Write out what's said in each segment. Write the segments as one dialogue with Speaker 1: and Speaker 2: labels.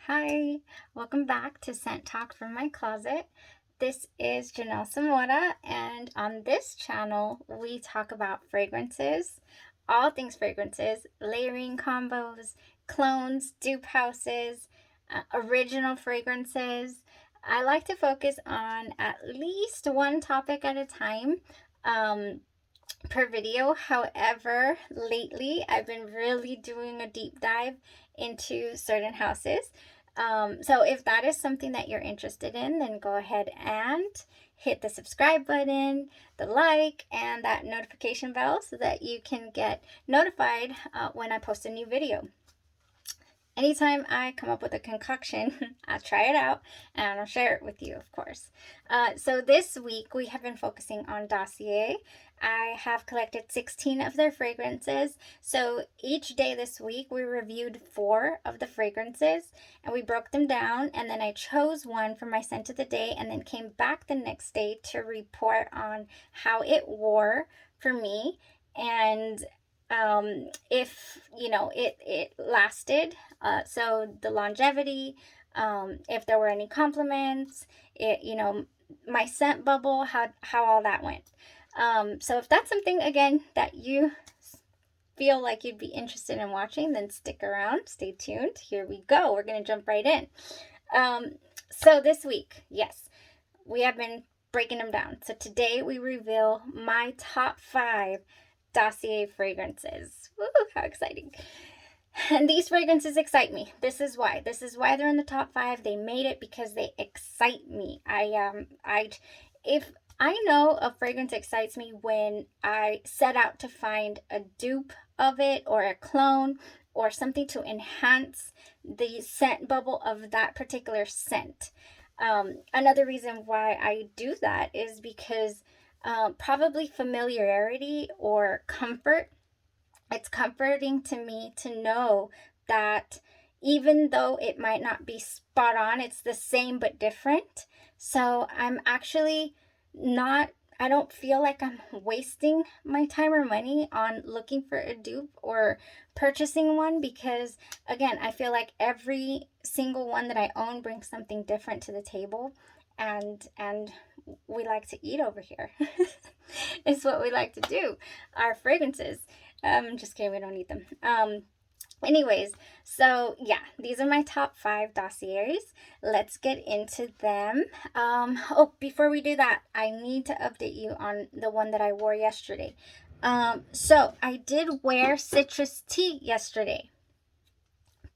Speaker 1: Hi, welcome back to Scent Talk from my closet. This is Janelle Samora, and on this channel, we talk about fragrances, all things fragrances, layering combos, clones, dupe houses, original fragrances. I like to focus on at least one topic at a time. Per video. However, lately I've been really doing a deep dive into certain houses. So if that is something that you're interested in, then go ahead and hit the subscribe button, the like, and that notification bell so that you can get notified when I post a new video. Anytime I come up with a concoction, I'll try it out and I'll share it with you, of course. So this week we have been focusing on Dossier. I have collected 16 of their fragrances. So each day this week we reviewed 4 of the fragrances and we broke them down, and then I chose one for my scent of the day and then came back the next day to report on how it wore for me, and if it lasted, so the longevity, if there were any compliments, my scent bubble, how all that went. So if that's something, again, that you feel like you'd be interested in watching, then stick around, stay tuned. Here we go. We're going to jump right in. So this week, yes, we have been breaking them down. So today we reveal my top 5 Dossier fragrances. Woo, how exciting. And these fragrances excite me. This is why they're in the top 5. They made it because they excite me. If I know a fragrance excites me when I set out to find a dupe of it or a clone or something to enhance the scent bubble of that particular scent. Another reason why I do that is because probably familiarity or comfort. It's comforting to me to know that even though it might not be spot on, it's the same but different. So I'm actually not, I don't feel like I'm wasting my time or money on looking for a dupe or purchasing one, because again, I feel like every single one that I own brings something different to the table, and we like to eat over here. It's what we like to do. Our fragrances. Just kidding, we don't eat them. Anyways, so yeah, these are my top 5 dossiers. Let's get into them. Before we do that, I need to update you on the one that I wore yesterday. So I did wear Citrus Tea yesterday.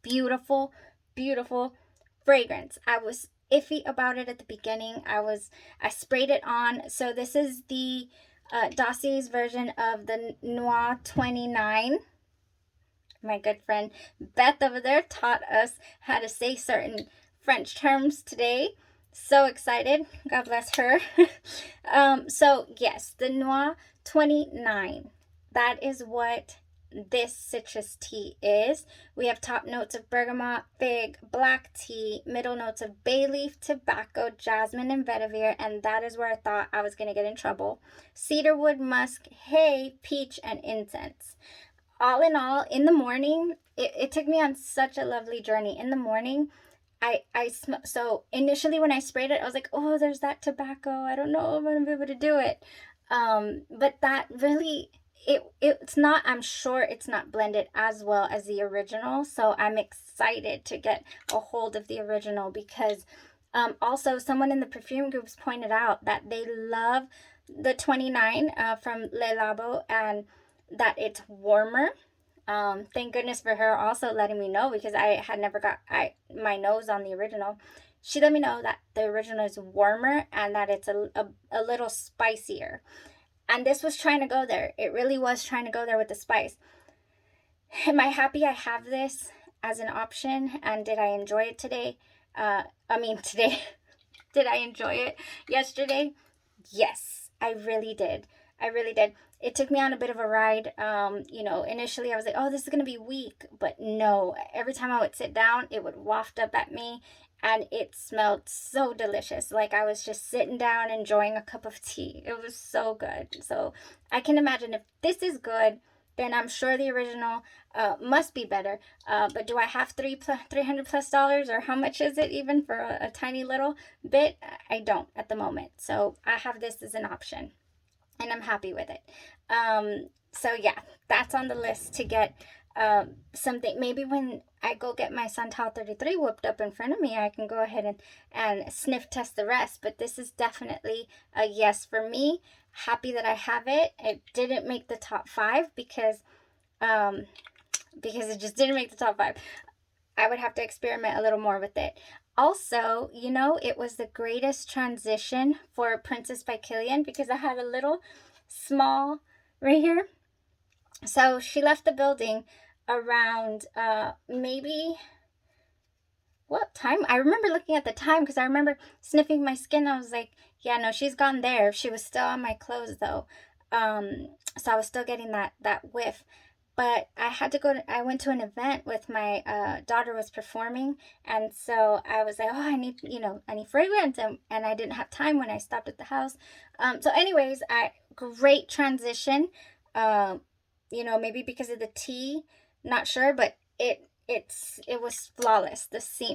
Speaker 1: Beautiful, beautiful fragrance. I was iffy about it at the beginning. I sprayed it on. So this is the Dossier's version of the Noir 29. My good friend Beth over there taught us how to say certain French terms today. So excited. God bless her. So yes, the Noir 29. That is what this citrus tea is. We have top notes of bergamot, fig, black tea, middle notes of bay leaf, tobacco, jasmine, and vetiver, and that is where I thought I was going to get in trouble. Cedarwood, musk, hay, peach, and incense. All in all, in the morning, it took me on such a lovely journey. In the morning, so initially when I sprayed it, I was like, oh, there's that tobacco. I don't know if I'm going to be able to do it. But that really, it's not, I'm sure it's not blended as well as the original. So I'm excited to get a hold of the original, because also someone in the perfume groups pointed out that they love the 29 from Le Labo, and that it's warmer. Thank goodness for her also letting me know, because I had never got my nose on the original. She let me know that the original is warmer and that it's a little spicier. And this was trying to go there. It really was trying to go there with the spice. Am I happy I have this as an option? And did I enjoy it today? Today. Did I enjoy it yesterday? Yes, I really did. It took me on a bit of a ride. Initially I was like, oh, this is going to be weak. But no, every time I would sit down, it would waft up at me. And it smelled so delicious. Like I was just sitting down enjoying a cup of tea. It was so good. So I can imagine if this is good, then I'm sure the original must be better. But do I have $300+ or how much is it even for a tiny little bit? I don't at the moment. So I have this as an option, and I'm happy with it. So yeah, that's on the list to get something. Maybe when I go get my Santal 33 whipped up in front of me, I can go ahead and sniff test the rest. But this is definitely a yes for me. Happy that I have it. It didn't make the top 5 because it just didn't make the top 5. I would have to experiment a little more with it. Also, you know, it was the greatest transition for Princess by Kilian because I had a little small right here. So she left the building around maybe, what time? I remember looking at the time because I remember sniffing my skin. I was like, yeah, no, she's gone there. She was still on my clothes though. So I was still getting that whiff. But I had to go I went to an event with my daughter was performing, and so I was like, oh, I need fragrance, and I didn't have time when I stopped at the house. So anyways, great transition. Maybe because of the tea, not sure, but it was flawless.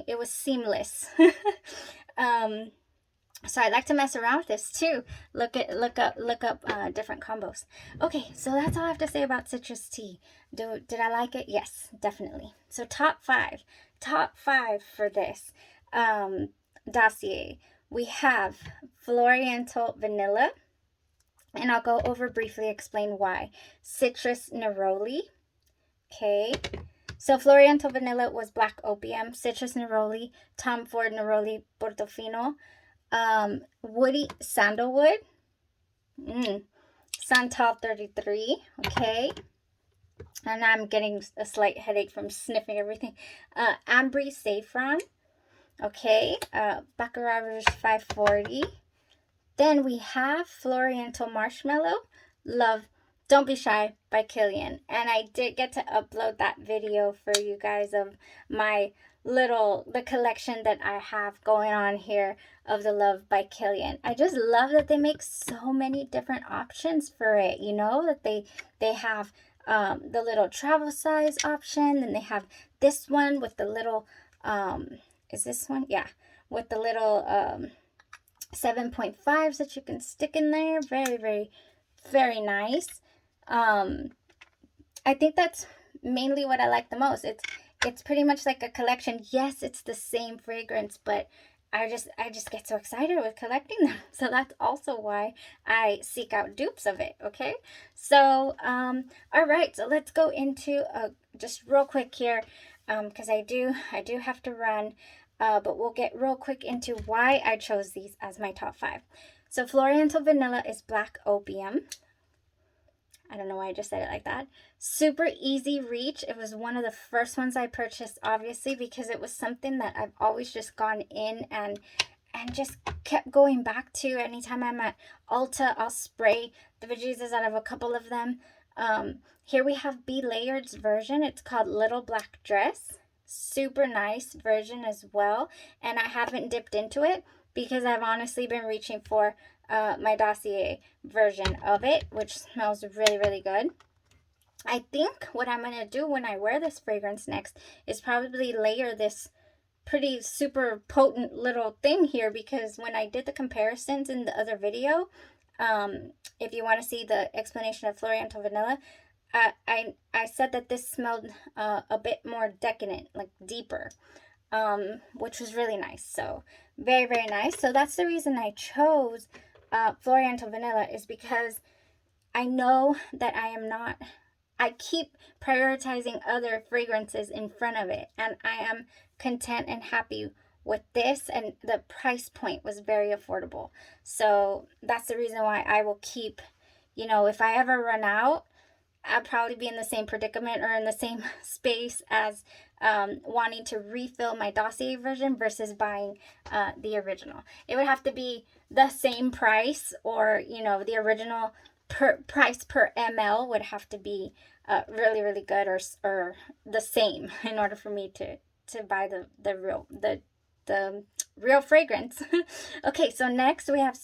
Speaker 1: It was seamless. So I like to mess around with this too. Look up different combos. Okay, so that's all I have to say about citrus tea. Did I like it? Yes, definitely. So top five for this dossier. We have Floriental Vanilla, and I'll go over briefly explain why. Citrus Neroli. Okay. So Floriental Vanilla was Black Opium. Citrus Neroli, Tom Ford Neroli Portofino. Woody Sandalwood, Santal 33, okay, and I'm getting a slight headache from sniffing everything. Ambry Saffron, okay, Baccarat Rouge 540. Then we have Floriental Marshmallow, Love, Don't Be Shy by Kilian, and I did get to upload that video for you guys of the collection that I have going on here of the Love by Kilian. I just love that they make so many different options for it, that they have the little travel size option, and they have this one with the little is this one? Yeah, with the little 7.5s that you can stick in there. Very, very, very nice. I think that's mainly what I like the most. It's pretty much like a collection. Yes, it's the same fragrance, but I just get so excited with collecting them. So that's also why I seek out dupes of it, okay? So, all right, so let's go into just real quick here, because I do have to run, but we'll get real quick into why I chose these as my top 5. So Floriental Vanilla is Black Opium. I don't know why I just said it like that. Super easy reach. It was one of the first ones I purchased, obviously, because it was something that I've always just gone in and just kept going back to. Anytime I'm at Ulta, I'll spray the bejesus out of a couple of them. Here we have B Layer's version. It's called Little Black Dress. Super nice version as well. And I haven't dipped into it because I've honestly been reaching for my Dossier version of it, which smells really, really good. I think what I'm going to do when I wear this fragrance next is probably layer this pretty super potent little thing here, because when I did the comparisons in the other video, if you want to see the explanation of Floriental Vanilla, I said that this smelled a bit more decadent, like deeper, which was really nice. So very, very nice. So that's the reason I chose Floriental Vanilla, is because I know that I keep prioritizing other fragrances in front of it, and I am content and happy with this, and the price point was very affordable. So that's the reason why I will keep, if I ever run out, I'd probably be in the same predicament or in the same space as wanting to refill my Dossier version versus buying the original. It would have to be the same price, or the original price per ml would have to be really, really good, or the same, in order for me to buy the real fragrance. Okay, so next we have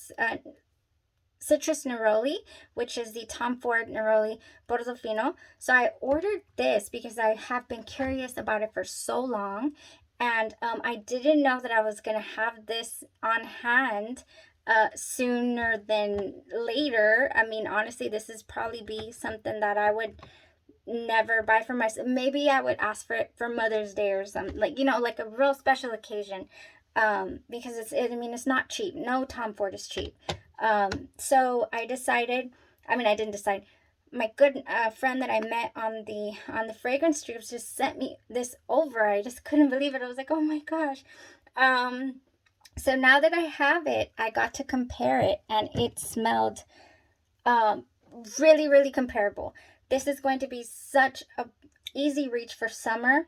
Speaker 1: Citrus Neroli, which is the Tom Ford Neroli Portofino. So I ordered this because I have been curious about it for so long. And I didn't know that I was going to have this on hand sooner than later. I mean, honestly, this is probably be something that I would never buy for myself. Maybe I would ask for it for Mother's Day or something, like, you know, like a real special occasion, because I mean, it's not cheap. No Tom Ford is cheap. So I decided, I mean, I didn't decide. My good friend that I met on the fragrance strips just sent me this over. I just couldn't believe it. I was like, oh my gosh. So now that I have it, I got to compare it, and it smelled really, really comparable. This is going to be such a easy reach for summer.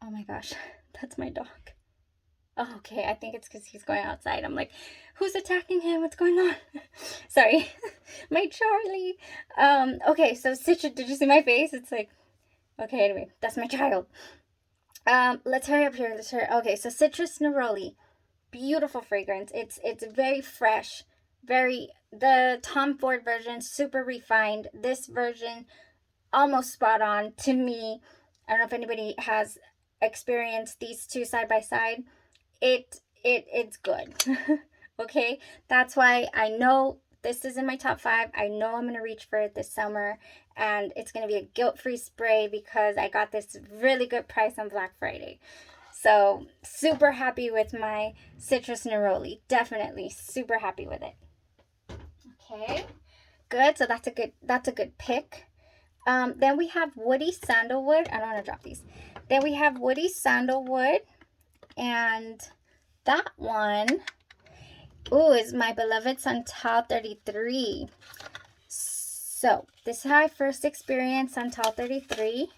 Speaker 1: Oh my gosh, that's my dog. Oh, okay, I think it's because he's going outside. I'm like, who's attacking him? What's going on? Sorry, my Charlie. Okay, so citrus. Did you see my face? It's like, okay. Anyway, that's my child. Let's hurry up here. Let's hurry. Okay, so Citrus Neroli, beautiful fragrance. It's very fresh, very, the Tom Ford version, super refined. This version, almost spot on to me. I don't know if anybody has experienced these two side by side. It's good. Okay, that's why I know this is in my top 5. I know I'm gonna reach for it this summer, and it's gonna be a guilt-free spray because I got this really good price on Black Friday. So super happy with my Citrus Neroli. Definitely super happy with it. Okay, good. So that's a good pick. Then we have Woody Sandalwood. I don't want to drop these. Then we have Woody Sandalwood, and that one, ooh, is my beloved Santal 33. So this is how I first experienced Santal 33.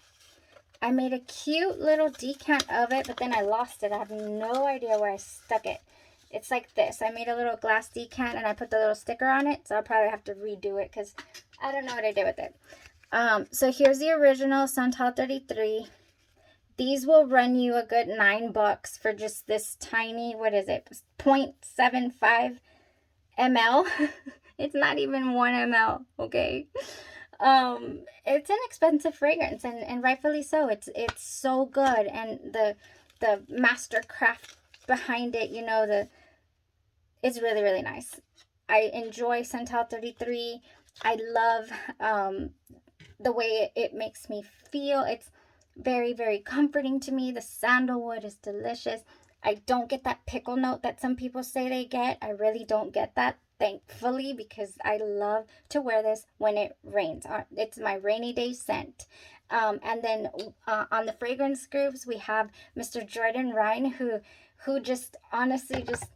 Speaker 1: I made a cute little decant of it, but then I lost it. I have no idea where I stuck it. It's like this. I made a little glass decant, and I put the little sticker on it, so I'll probably have to redo it because I don't know what I did with it. So here's the original Santal 33. These will run you a good $9 for just this tiny, what is it, 0.75 ml. It's not even 1 ml, okay? It's an expensive fragrance, and rightfully so. It's so good, and the master craft behind it, you know, it's really, really nice. I enjoy Santal 33. I love the way it makes me feel. It's very, very comforting to me. The sandalwood is delicious. I don't get that pickle note that some people say they get. I really don't get that, thankfully, because I love to wear this when it rains. It's my rainy day scent. And then on the fragrance groups, we have Mr. Jordan Ryan, who just honestly just,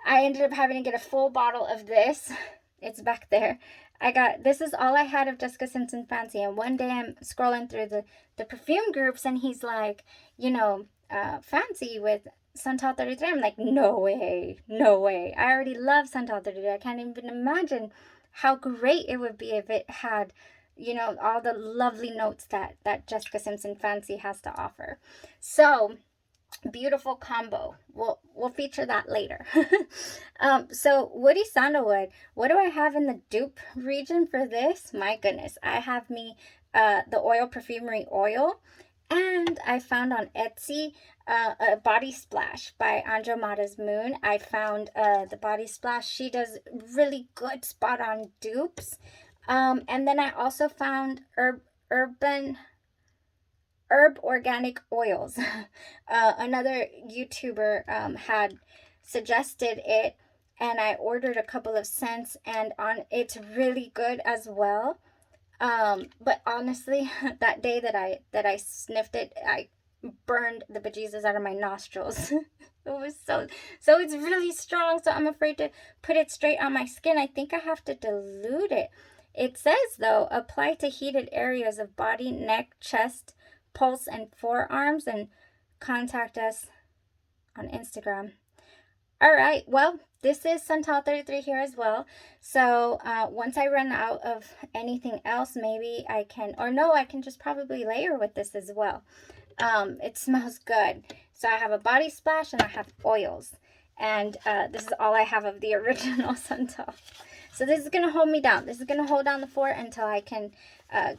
Speaker 1: I ended up having to get a full bottle of this. It's back there. This is all I had of Jessica Simpson Fancy, and one day I'm scrolling through the perfume groups, and he's like, you know, Fancy with Santal 33. I'm like, no way, no way. I already love Santal 33. I can't even imagine how great it would be if it had, you know, all the lovely notes that Jessica Simpson Fancy has to offer. So beautiful combo. We'll feature that later. So Woody Sandalwood, what do I have in the dupe region for this? My goodness, I have me the oil perfumery oil, and I found on Etsy a body splash by Andromada's Moon. I found the body splash. She does really good spot on dupes, and then I also found Herb Organic Oils. Another YouTuber had suggested it, and I ordered a couple of scents, and it's really good as well. But honestly, that day that I sniffed it, I burned the bejesus out of my nostrils. It was so it's really strong, so I'm afraid to put it straight on my skin. I think I have to dilute it. It says, though, apply to heated areas of body, neck, chest, pulse, and forearms, and contact us on Instagram. All right, well, this is Santal 33 here as well. So once I run out of anything else, maybe I can, or no, I can just probably layer with this as well. It smells good. So I have a body splash and I have oils. And this is all I have of the original Suntal. So this is going to hold me down. This is going to hold down the fort until I can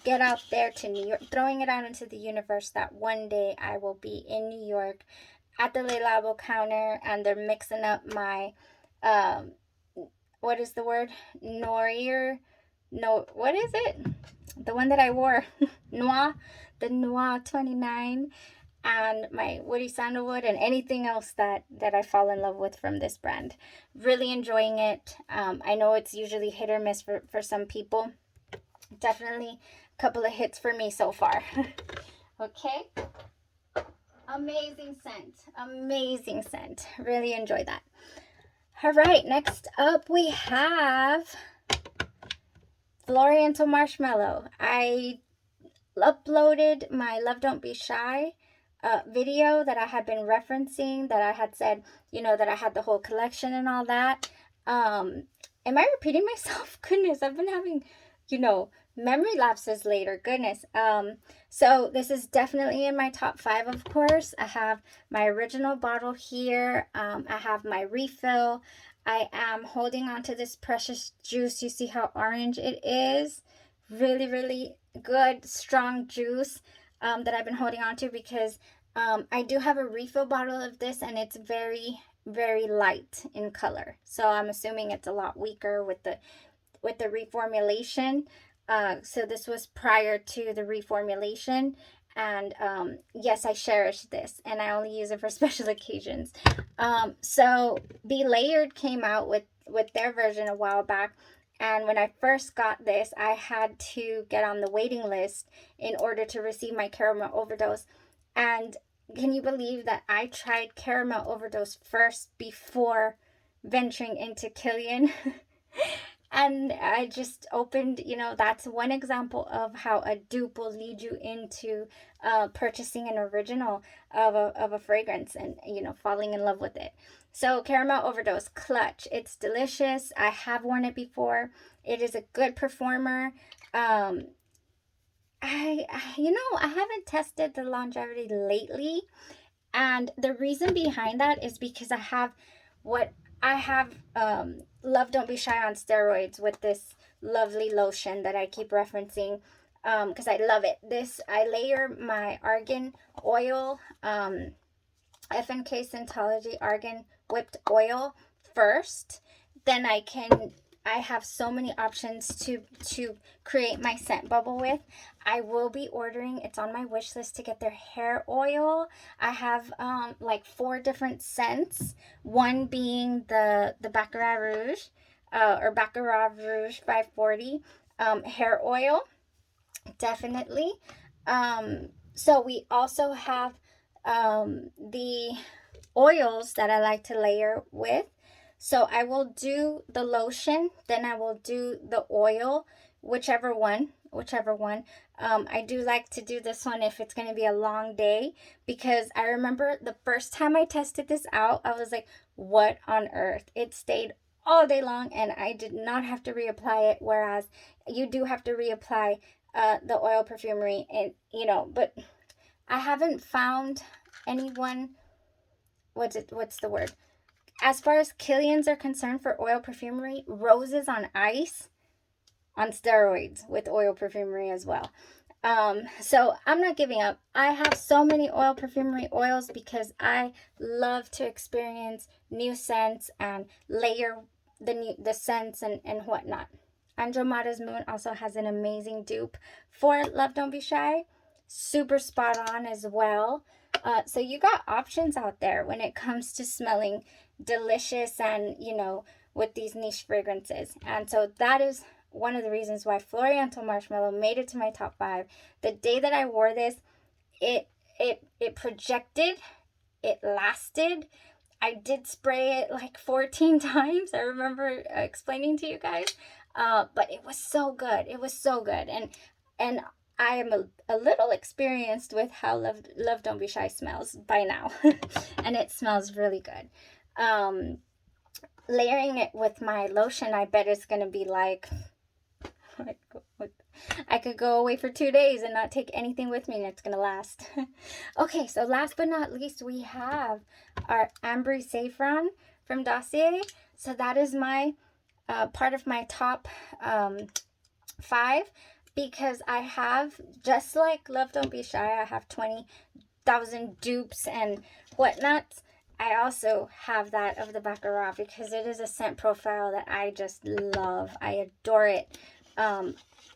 Speaker 1: get out there to New York, throwing it out into the universe that one day I will be in New York at the Le Labo counter, and they're mixing up my, what is the word? Noir? No, what is it? The one that I wore. Noir. The Noir 29. And my woody sandalwood and anything else that I fall in love with from this brand. Really enjoying it. I know it's usually hit or miss for some people. Definitely a couple of hits for me so far. Okay. Amazing scent. Amazing scent. Really enjoy that. All right. Next up we have Floriental Marshmallow. I uploaded my Love Don't Be Shy video that I had been referencing, that I had said, you know, that I had the whole collection and all that. Am I repeating myself? Goodness, I've been having, you know, memory lapses later. Goodness. So this is definitely in my top 5, of course. I have my original bottle here. I have my refill. I am holding on to this precious juice. You see how orange it is? Really, really good, strong juice that I've been holding on to, because I do have a refill bottle of this, and it's very, very light in color. So I'm assuming it's a lot weaker with the reformulation. So this was prior to the reformulation. And yes, I cherish this, and I only use it for special occasions. So Be Layered came out with their version a while back. And when I first got this, I had to get on the waiting list in order to receive my Caramel Overdose. And can you believe that I tried Caramel Overdose first before venturing into Killian? And I just opened, you know, that's one example of how a dupe will lead you into purchasing an original of a fragrance and, you know, falling in love with it. So Caramel Overdose, clutch. It's delicious. I have worn it before. It is a good performer. I haven't tested the longevity lately. And the reason behind that is because I have Love Don't Be Shy on steroids with this lovely lotion that I keep referencing because I love it. I layer my argan oil, FNK Scentology argan whipped oil first. Then I have so many options to create my scent bubble with. I will be ordering, it's on my wish list, to get their hair oil. I have like 4 different scents, one being the Baccarat Rouge or Baccarat Rouge 540 hair oil, definitely. So we also have the oils that I like to layer with. So I will do the lotion, then I will do the oil, whichever one. I do like to do this one if it's going to be a long day, because I remember the first time I tested this out, I was like, what on earth? It stayed all day long and I did not have to reapply it, whereas you do have to reapply the oil perfumery, and you know, but I haven't found anyone, what's the word? As far as Killians are concerned for oil perfumery, Roses on Ice on steroids with oil perfumery as well. So I'm not giving up. I have so many oil perfumery oils because I love to experience new scents and layer the scents and whatnot. Andromada's Moon also has an amazing dupe for Love Don't Be Shy. Super spot on as well. So you got options out there when it comes to smelling delicious and, you know, with these niche fragrances. And so that is one of the reasons why Floriental Marshmallow made it to my top 5. The day that I wore this, it projected, it lasted. I did spray it like 14 times. I remember explaining to you guys. But it was so good. It was so good. And I am a little experienced with how Love Don't Be Shy smells by now. And it smells really good. Layering it with my lotion, I bet it's going to be like I could go away for 2 days and not take anything with me, and it's going to last. Okay, so last but not least, we have our Ambry Saffron from Dossier. So that is my part of my top 5, because I have, just like Love Don't Be Shy, I have 20,000 dupes and whatnot. I also have that of the Baccarat because it is a scent profile that I just love. I adore it. I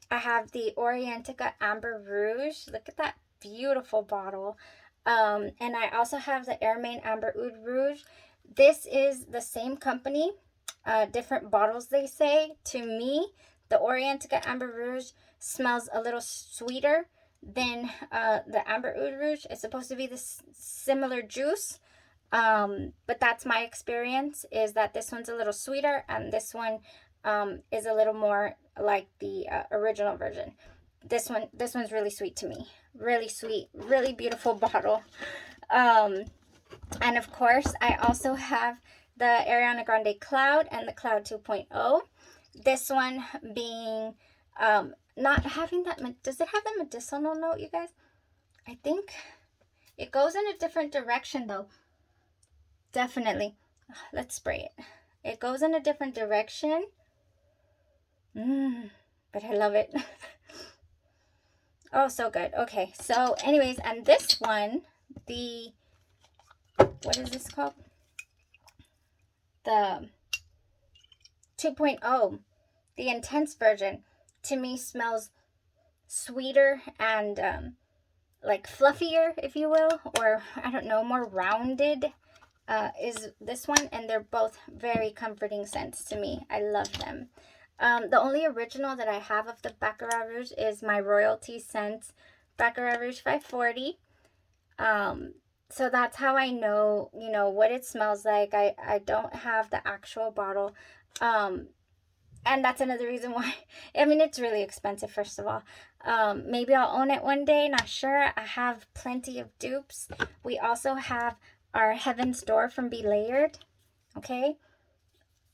Speaker 1: have the Orientica Amber Rouge. Look at that beautiful bottle. And I also have the Hermaine Amber Oud Rouge. This is the same company, different bottles, they say. To me, the Orientica Amber Rouge smells a little sweeter than the Amber Oud Rouge. It's supposed to be this similar juice. But that's my experience, is that this one's a little sweeter and this one is a little more like the original version. This one's really sweet to me. Really sweet, really beautiful bottle. And of course, I also have the Ariana Grande Cloud and the Cloud 2.0. This one being not having that, does it have the medicinal note, you guys? I think it goes in a different direction though. Definitely. Let's spray it. It goes in a different direction. But I love it. Oh, so good. Okay, so anyways, and this one, the, what is this called? The 2.0, the intense version, to me smells sweeter and like fluffier, if you will, or I don't know, more rounded. Is this one, and they're both very comforting scents to me. I love them. The only original that I have of the Baccarat Rouge is my Royalty Scents Baccarat Rouge 540. So that's how I know, you know, what it smells like. I don't have the actual bottle. And that's another reason why, I mean, it's really expensive, first of all. Maybe I'll own it one day, not sure. I have plenty of dupes. We also have our Heaven's Door from Be Layered. Okay.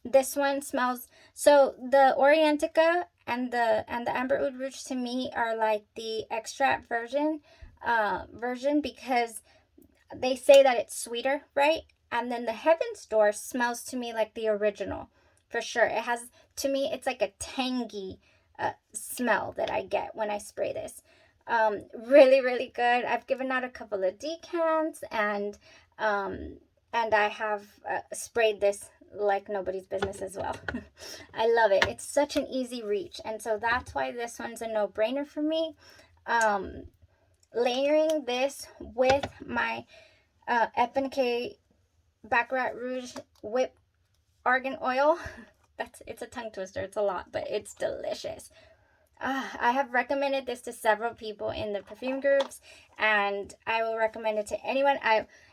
Speaker 1: This one smells, so the Orientica and the Amber Oud Rouge to me are like the extract version because they say that it's sweeter, right? And then the Heaven's Door smells to me like the original, for sure. It has, to me, it's like a tangy smell that I get when I spray this. Really, really good. I've given out a couple of decants, and I have sprayed this like nobody's business as well. I love it. It's such an easy reach, and so that's why this one's a no-brainer for me. Layering this with my Epinque Baccarat Rouge Whip Argan Oil. It's a tongue twister. It's a lot, but it's delicious. I have recommended this to several people in the perfume groups, and I will recommend it to anyone.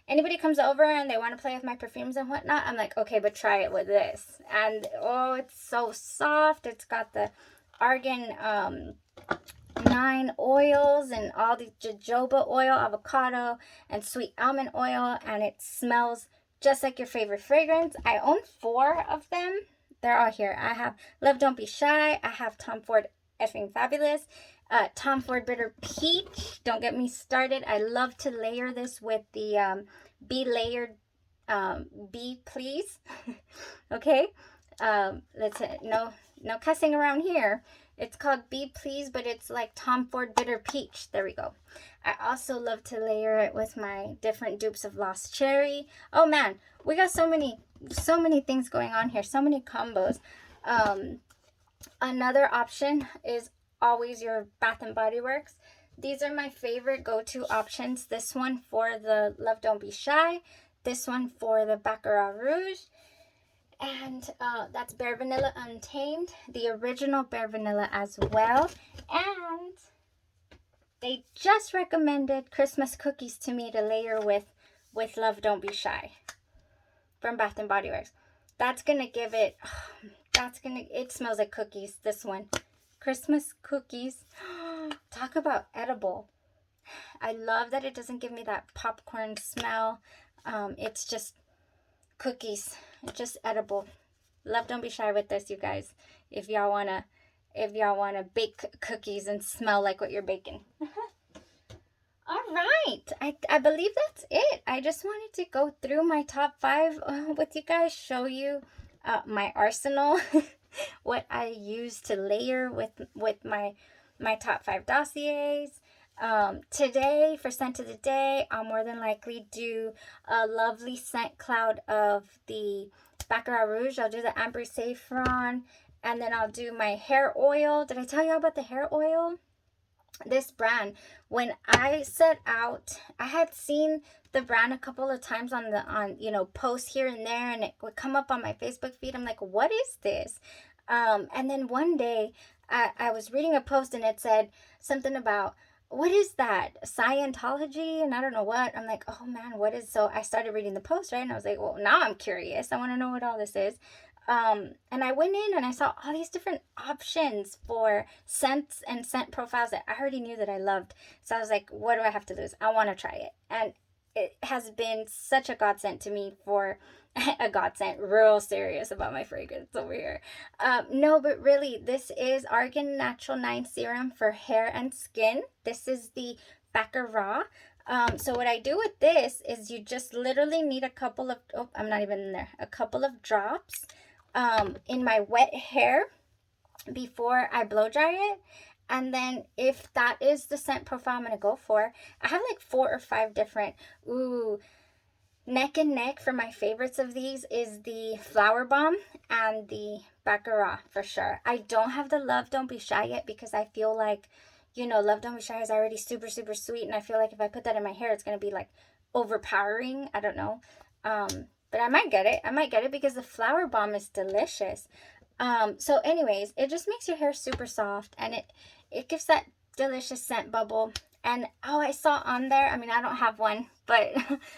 Speaker 1: Anybody comes over and they want to play with my perfumes and whatnot, I'm like, okay, but try it with this. And oh, it's so soft. It's got the argan 9 oils and all the jojoba oil, avocado, and sweet almond oil, and it smells just like your favorite fragrance. I own 4 of them. They're all here. I have Love Don't Be Shy. I have Tom Ford Effing Fabulous. Tom Ford Bitter Peach. Don't get me started. I love to layer this with the Be Layered Be Please. Okay. Let's no cussing around here. It's called Be Please, but it's like Tom Ford Bitter Peach. There we go. I also love to layer it with my different dupes of Lost Cherry. Oh man, we got so many things going on here. So many combos. Another option is always your Bath and Body Works. These are my favorite go-to options. This one for the Love Don't Be Shy. This one for the Baccarat Rouge. And that's Bare Vanilla Untamed. The original Bare Vanilla as well. And they just recommended Christmas cookies to me to layer with Love Don't Be Shy from Bath and Body Works. That's going to give it... it smells like cookies, this one. Christmas cookies. Talk about edible. I love that it doesn't give me that popcorn smell. It's just cookies. It's just edible. Love Don't Be Shy with this, you guys. If y'all wanna bake cookies and smell like what you're baking. All point. I believe that's it. I just wanted to go through my top 5 with you guys, show you my arsenal, what I use to layer with my top 5 dossiers. Today, for scent of the day, I'll more than likely do a lovely scent cloud of the Baccarat Rouge. I'll do the Ambry Saffron, and then I'll do my hair oil. Did I tell you about the hair oil? This brand, when I set out, I had seen the brand a couple of times on you know, posts here and there, and it would come up on my Facebook feed. I'm like, what is this? And then one day I was reading a post and it said something about, what is that, Scientology? And I don't know what. I'm like, oh man, what is? So I started reading the post, right? And I was like, well, now I'm curious. I want to know what all this is. And I went in and I saw all these different options for scents and scent profiles that I already knew that I loved. So I was like, what do I have to lose? I want to try it. And it has been such a godsend to me, for a godsend, real serious about my fragrance over here. No, but really, this is Argan Natural 9 Serum for hair and skin. This is the Baccarat. So what I do with this is you just literally need a couple of, oh, I'm not even in there, a couple of drops in my wet hair before I blow dry it. And then if that is the scent profile I'm going to go for, I have like 4 or 5 different, neck and neck for my favorites of these is the Flower Bomb and the Baccarat for sure. I don't have the Love Don't Be Shy yet because I feel like, you know, Love Don't Be Shy is already super, super sweet. And I feel like if I put that in my hair, it's going to be like overpowering. I don't know. But I might get it. I might get it because the Flower Bomb is delicious. So anyways, it just makes your hair super soft, and it gives that delicious scent bubble. And oh, I saw on there, I mean, I don't have one, but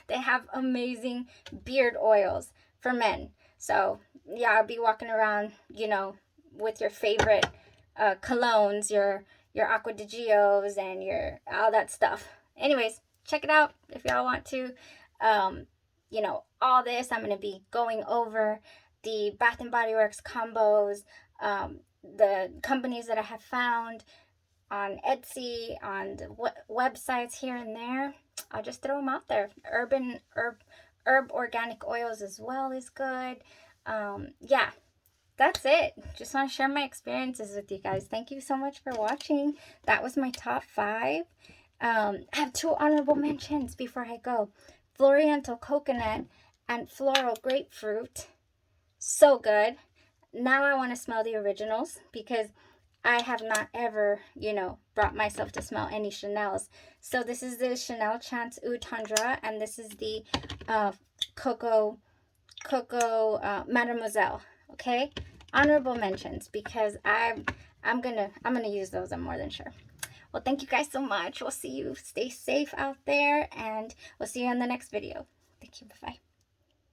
Speaker 1: they have amazing beard oils for men. So yeah, I'll be walking around, you know, with your favorite colognes, your Acqua di Gios and your all that stuff. Anyways, check it out if y'all want to. You know, all this, I'm going to be going over the Bath & Body Works combos, the companies that I have found on Etsy, on the websites here and there. I'll just throw them out there. Herb organic oils as well is good. Yeah, that's it. Just want to share my experiences with you guys. Thank you so much for watching. That was my top 5. I have 2 honorable mentions before I go. Floriental Coconut and Floral Grapefruit. So good. Now I want to smell the originals because I have not ever, you know, brought myself to smell any Chanel's. So this is the Chanel Chance Oud Tundra, and this is the Coco Mademoiselle. Okay, honorable mentions because I'm gonna use those. I'm more than sure. Well, thank you guys so much. We'll see you. Stay safe out there, and we'll see you in the next video. Thank you. Bye-bye.